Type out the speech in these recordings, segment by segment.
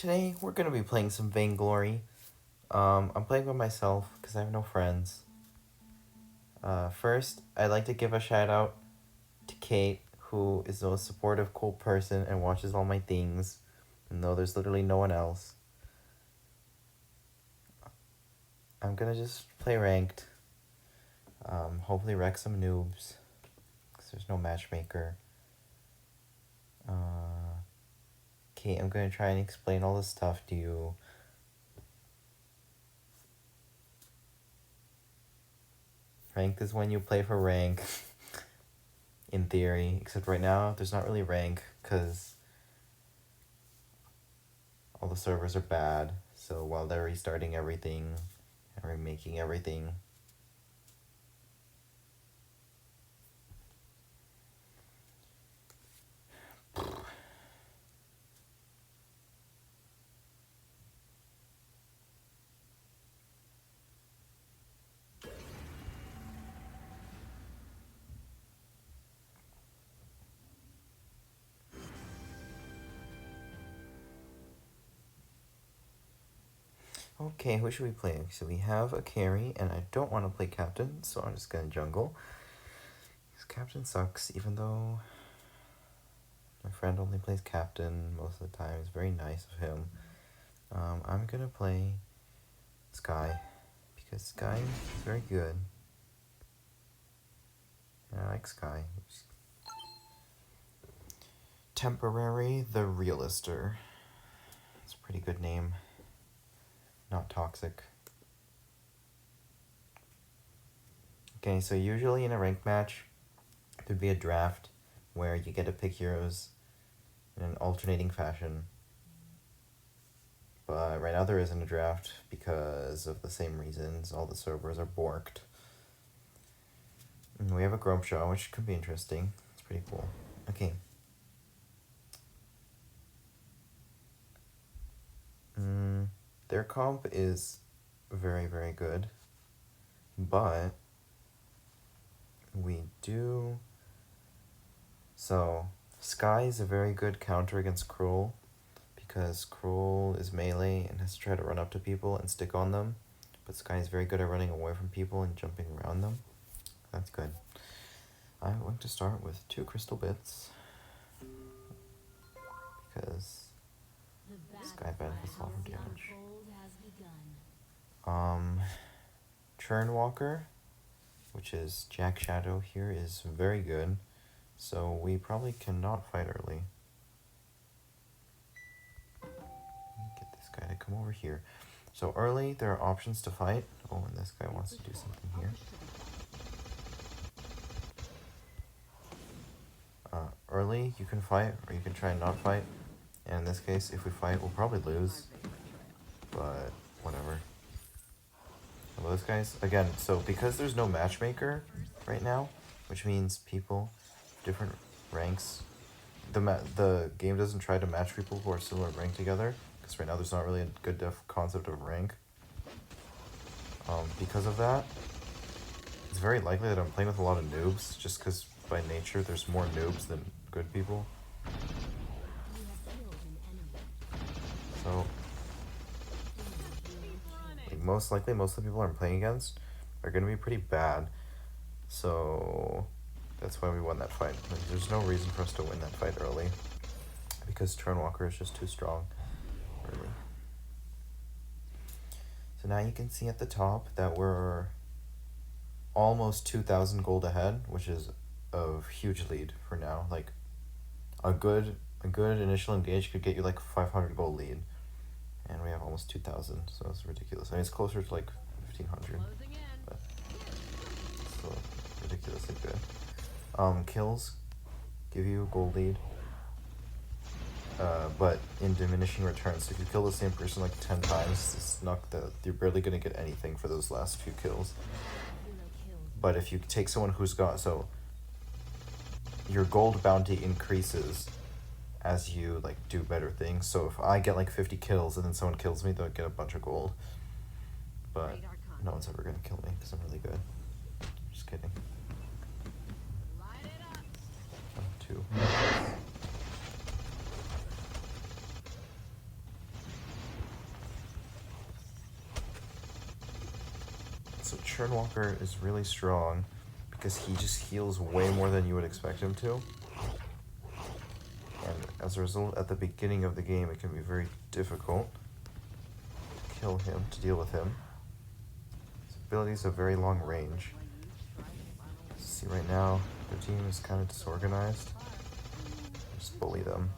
Today we're gonna be playing some Vainglory. I'm playing by myself because I have no friends. First, I'd like to give a shout out to Kate, who is the most supportive, cool person and watches all my things, even though there's literally no one else. I'm gonna just play ranked. Hopefully wreck some noobs, because there's no matchmaker. Kate, I'm gonna try and explain all this stuff to you. Ranked is when you play for rank, in theory, except right now there's not really rank, because all the servers are bad, so while they're restarting everything and remaking everything. Okay, who should we play? So we have a carry, and I don't want to play captain, so I'm just gonna jungle. Because captain sucks, even though my friend only plays captain most of the time. It's very nice of him. I'm gonna play Skye, because Skye is very good. And I like Skye. Temporary the Realister. It's a pretty good name. Not toxic. Okay, so usually in a ranked match, there'd be a draft where you get to pick heroes in an alternating fashion. But right now there isn't a draft because of the same reasons. All the servers are borked. And we have a Grump Show, which could be interesting. It's pretty cool. Okay. Their comp is very, very good. But we do... So, Skye is a very good counter against Cruel, because Cruel is melee and has to try to run up to people and stick on them. But Skye is very good at running away from people and jumping around them. That's good. I'm going to start with 2 crystal bits, because Skye benefits a lot from damage. Churnwalker, which is Jack Shadow here, is very good. So we probably cannot fight early. Get this guy to come over here. So early, there are options to fight. Oh, and this guy wants to do something here. Early, you can fight, or you can try and not fight. And in this case, if we fight, we'll probably lose. But whatever. Well, those guys, again, so because there's no matchmaker right now, which means people, different ranks, the game doesn't try to match people who are similar rank together, because right now there's not really a good concept of rank. Because of that, it's very likely that I'm playing with a lot of noobs, just because by nature there's more noobs than good people. So, like, most likely, most of the people I'm playing against are going to be pretty bad. So, that's why we won that fight. Like, there's no reason for us to win that fight early, because Churnwalker is just too strong early. So now you can see at the top that we're almost 2,000 gold ahead, which is a huge lead for now. Like, a good initial engage could get you like 500 gold lead, and we have almost 2,000, so it's ridiculous. I mean, it's closer to like 1,500, but it's still ridiculously good. Kills give you gold lead, but in diminishing returns. So if you kill the same person like 10 times, it's not that you're barely gonna get anything for those last few kills. But if you take someone who's got, so your gold bounty increases as you like do better things. So if I get like 50 kills and then someone kills me, they'll get a bunch of gold. But no one's ever gonna kill me because I'm really good. Just kidding. 1, 2. Churnwalker is really strong because he just heals way more than you would expect him to. And as a result, at the beginning of the game, it can be very difficult to kill him, to deal with him. His abilities have very long range. See, right now, their team is kind of disorganized. Just bully them.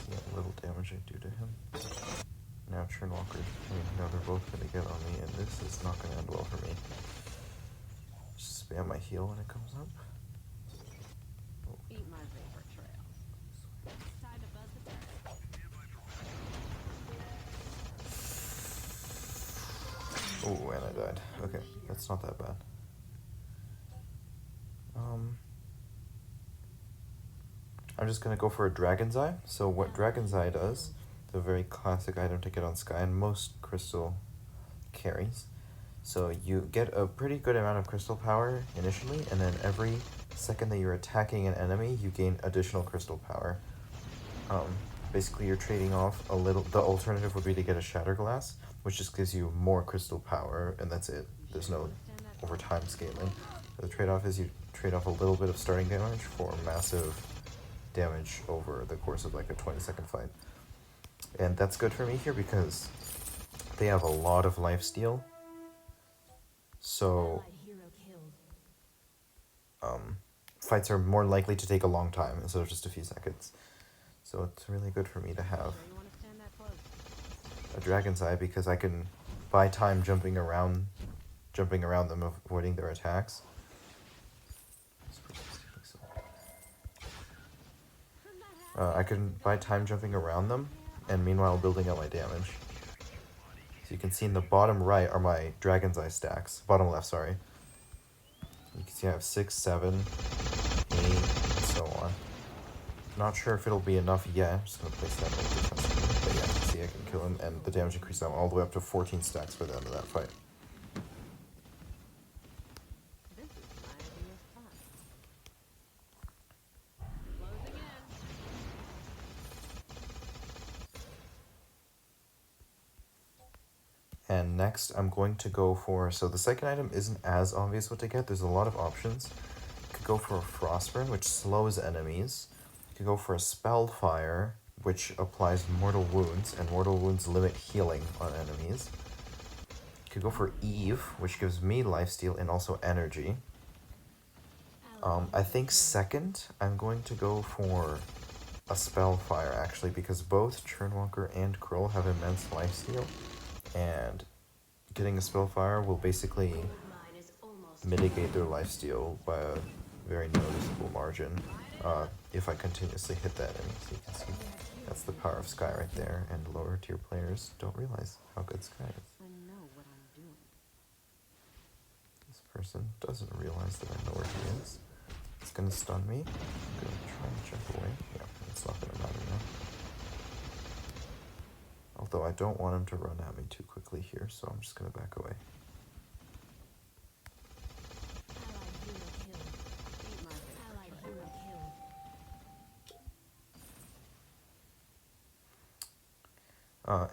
See how little damage I do to him. Now Churnwalker, they're both going to get on me, and this is not going to end well for me. Just spam my heal when it comes up. Oh. Eat my vapor trail. Time to buzz the turret. Oh, and I died. Okay, that's not that bad. I'm just going to go for a Dragon's Eye. So what Dragon's Eye does, the very classic item to get on Skye and most crystal carries. So you get a pretty good amount of crystal power initially, and then every second that you're attacking an enemy, you gain additional crystal power. Basically, you're trading off a little. The alternative would be to get a Shatter Glass, which just gives you more crystal power, and that's it. There's no over time scaling. The trade-off is you trade off a little bit of starting damage for massive damage over the course of like a 20-second fight. And that's good for me here because they have a lot of lifesteal. So fights are more likely to take a long time instead of just a few seconds. So it's really good for me to have a Dragon's Eye because I can buy time jumping around them, avoiding their attacks. I can buy time jumping around them, and meanwhile building up my damage. So you can see in the bottom right are my Dragon's Eye stacks. Bottom left, sorry. You can see I have 6, 7, 8, and so on. Not sure if it'll be enough yet. I'm just going to place that in defense. But yeah, see I can kill him, and the damage increases all the way up to 14 stacks by the end of that fight. And next, I'm going to go for... So the second item isn't as obvious what to get. There's a lot of options. You could go for a Frostburn, which slows enemies. You could go for a Spellfire, which applies Mortal Wounds, and Mortal Wounds limit healing on enemies. You could go for Eve, which gives me lifesteal and also energy. I think second, I'm going to go for a Spellfire, actually, because both Churnwalker and Krull have immense lifesteal. And getting a Spellfire will basically mitigate their lifesteal by a very noticeable margin if I continuously hit that enemy. So you can see that's the power of Skye right there, and lower tier players don't realize how good Skye is. This person doesn't realize that I know where he is. It's gonna stun me. I'm gonna try and jump away. Yeah, it's not gonna matter now. Although I don't want him to run at me too quickly here, so I'm just going to back away.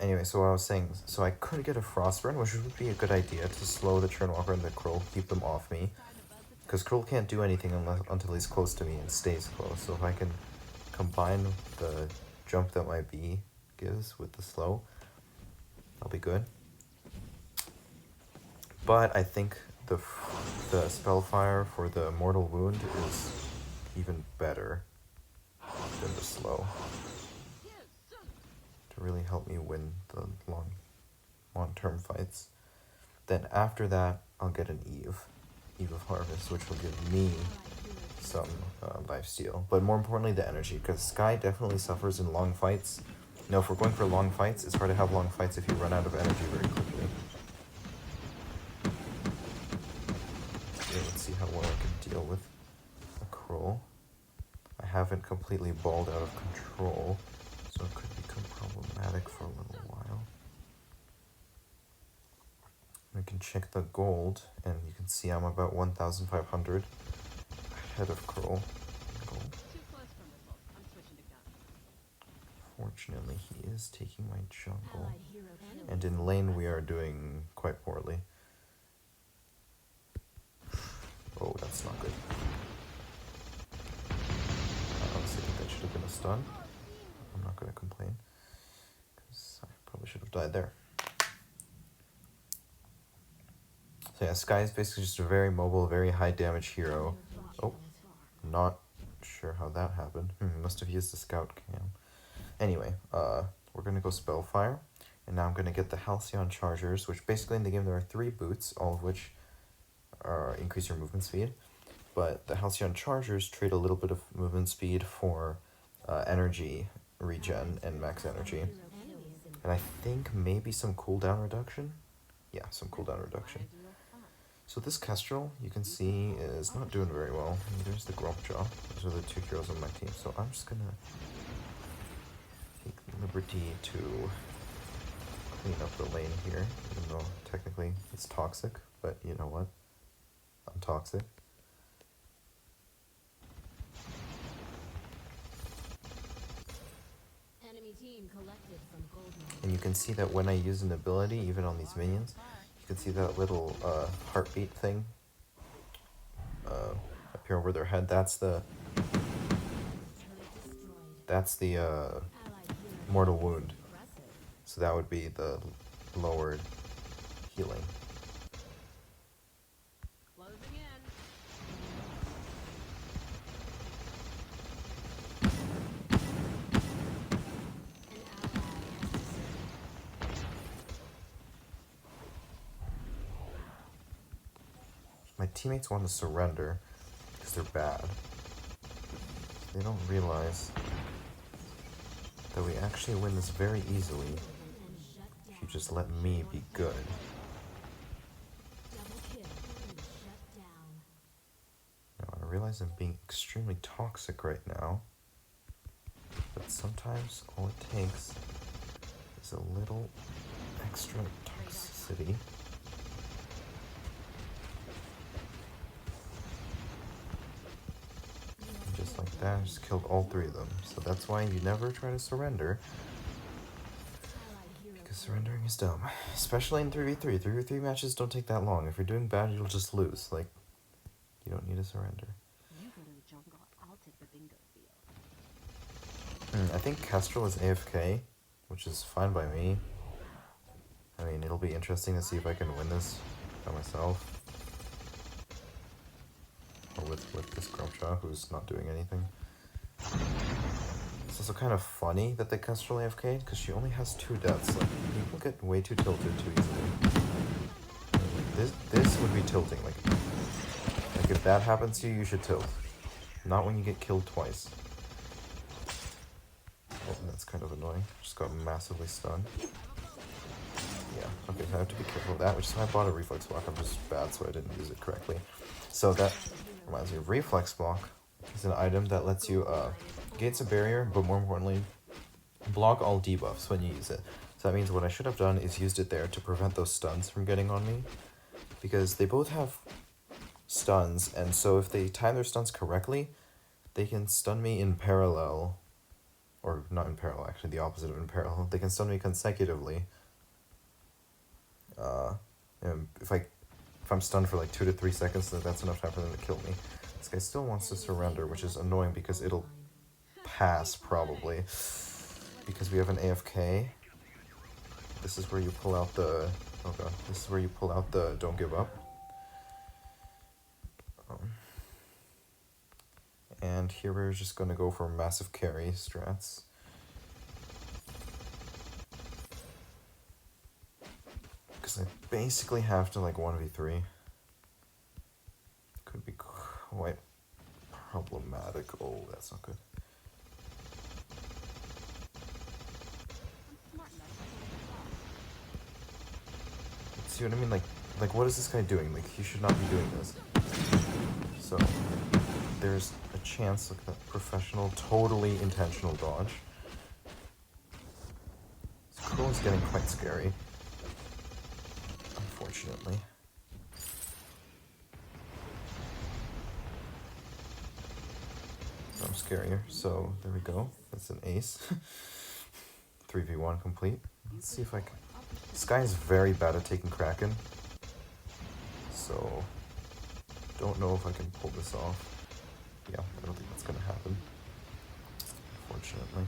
Anyway, so what I was saying, so I could get a Frostburn, which would be a good idea to slow the Churnwalker and the Krull, keep them off me. Because Krull can't do anything until he's close to me and stays close. So if I can combine the jump that my bee gives with the slow, that'll be good. But I think the Spellfire for the Mortal Wound is even better than the slow to really help me win the long-term fights. Then after that, I'll get an Eve of Harvest, which will give me some lifesteal, but more importantly the energy, because Skye definitely suffers in long fights. You know, if we're going for long fights, it's hard to have long fights if you run out of energy very quickly. Okay, let's see how well I can deal with a Krull. I haven't completely balled out of control, so it could become problematic for a little while. We can check the gold, and you can see I'm about 1,500. ahead of Kroll. Too close for missiles. I'm switching to guns. Fortunately, he is taking my jungle. Allied hero killed. And in lane, we are doing quite poorly. Oh, that's not good. I honestly think that should have been a stun. I'm not going to complain, because I probably should have died there. So yeah, Skye is basically just a very mobile, very high damage hero. Oh, not sure how that happened. Must have used the scout cam. Anyway, we're going to go Spellfire. And now I'm going to get the Halcyon Chargers, which basically in the game there are 3 boots, all of which increase your movement speed. But the Halcyon Chargers trade a little bit of movement speed for energy regen and max energy. And I think maybe some cooldown reduction? Yeah, some cooldown reduction. So this Kestrel, you can see, is not doing very well. And there's the Grumpjaw. Those are the 2 heroes on my team. So I'm just going to take the liberty to clean up the lane here, even though technically it's toxic. But you know what? I'm toxic. Enemy team collected from gold mine. And you can see that when I use an ability, even on these minions, you can see that little heartbeat thing up here over their head. That's the Allied mortal wound. impressive. So that would be the lowered healing. Closing in. An ally has descended. My teammates want to surrender because they're bad. They don't realize that we actually win this very easily And shut if down. you just let me be good. Double kill and shut down. Now, I realize I'm being extremely toxic right now, but sometimes all it takes is a little extra toxicity. And just like that, I just killed all 3 of them. So that's why you never try to surrender, Allied hero because surrendering is dumb. Especially in 3v3. 3v3 matches don't take that long. If you're doing bad, you'll just lose. Like, you don't need to surrender. You go to the jungle. I'll take the bingo field. I think Kestrel is AFK, which is fine by me. I mean, it'll be interesting to see if I can win this by myself. Or with this Grumpjaw, who's not doing anything. It's also kind of funny that they Kestrel AFK, because she only has 2 deaths. Like, people get way too tilted too easily. This would be tilting. Like if that happens to you, you should tilt. Not when you get killed twice. Oh, that's kind of annoying. Just got massively stunned. Yeah, okay, so I have to be careful of that, which is why I bought a reflex block. I'm just bad, so I didn't use it correctly. So that reminds me of reflex block. It's an item that lets you gates a barrier, but more importantly, block all debuffs when you use it. So that means what I should have done is used it there to prevent those stuns from getting on me. Because they both have stuns, and so if they time their stuns correctly, they can stun me in parallel. Or not in parallel, actually the opposite of in parallel. They can stun me consecutively. And if I'm stunned for like 2 to 3 seconds, then that's enough time for them to kill me. This guy still wants to surrender, which is annoying because it'll pass probably. Because we have an AFK. This is where you pull out the... Oh god. This is where you pull out the don't give up. And here we're just going to go for massive carry strats. Because I basically have to like 1v3. Could be quite problematic. Oh, that's not good. I'm smart enough to See what I mean? Like what is this guy doing? Like, he should not be doing this. So, there's a chance, look at that professional, totally intentional dodge. This Crow is getting quite scary. Unfortunately. scarier. So there we go. That's an ace. 3v1 complete. Let's see if I can. Skye is very bad at taking Kraken. So don't know if I can pull this off. Yeah, I don't think that's gonna happen. Unfortunately.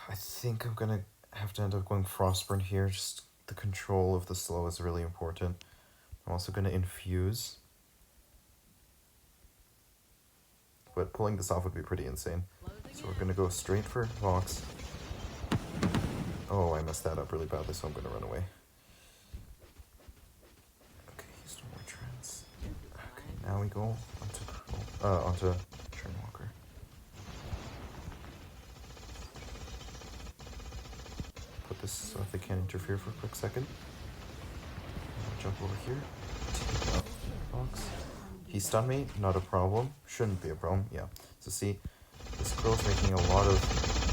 I think I'm gonna have to end up going Frostburn here. Just the control of the slow is really important. I'm also gonna infuse. But pulling this off would be pretty insane. So we're gonna go straight for Vox. Oh, I messed that up really badly, so I'm gonna run away. Okay, he's no more trance. Okay, now we go onto Churnwalker. Put this so that they can't interfere for a quick second. Jump over here. Take out Vox. He stunned me, not a problem. Shouldn't be a problem, yeah. So see, this girl's making a lot of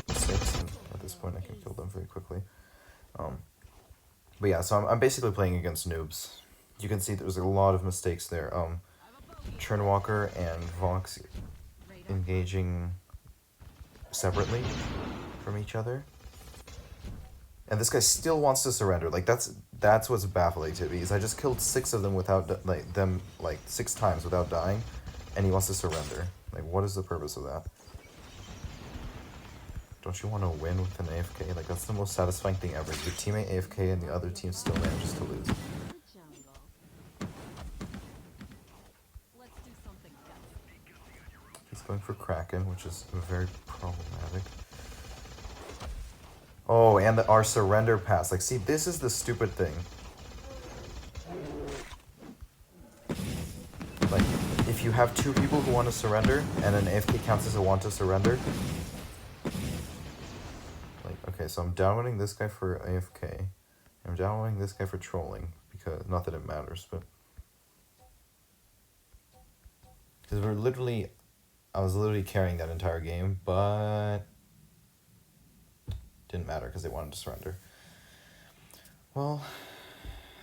mistakes, and at this point I can kill them very quickly. But yeah, so I'm basically playing against noobs. You can see there's a lot of mistakes there. Churnwalker and Vox engaging separately from each other. And this guy still wants to surrender. Like, that's what's baffling to me, is I just killed 6 of them without, them 6 times without dying, and he wants to surrender. Like, what is the purpose of that? Don't you want to win with an AFK? Like, that's the most satisfying thing ever. Your teammate AFK and the other team still manages to lose. Let's do something else. He's going for Kraken, which is very problematic. Oh, and our surrender pass. Like, see, this is the stupid thing. Like, if you have 2 people who want to surrender, and an AFK counts as a want to surrender. Like, okay, so I'm downvoting this guy for AFK. I'm downvoting this guy for trolling, because, not that it matters, but... Because I was literally carrying that entire game, but... Didn't matter because they wanted to surrender. Well,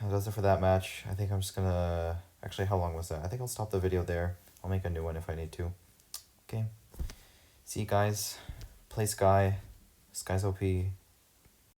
that does it for that match. I think I'm just gonna... Actually, how long was that? I think I'll stop the video there. I'll make a new one if I need to. Okay. See you guys. Play Skye. Skye's OP.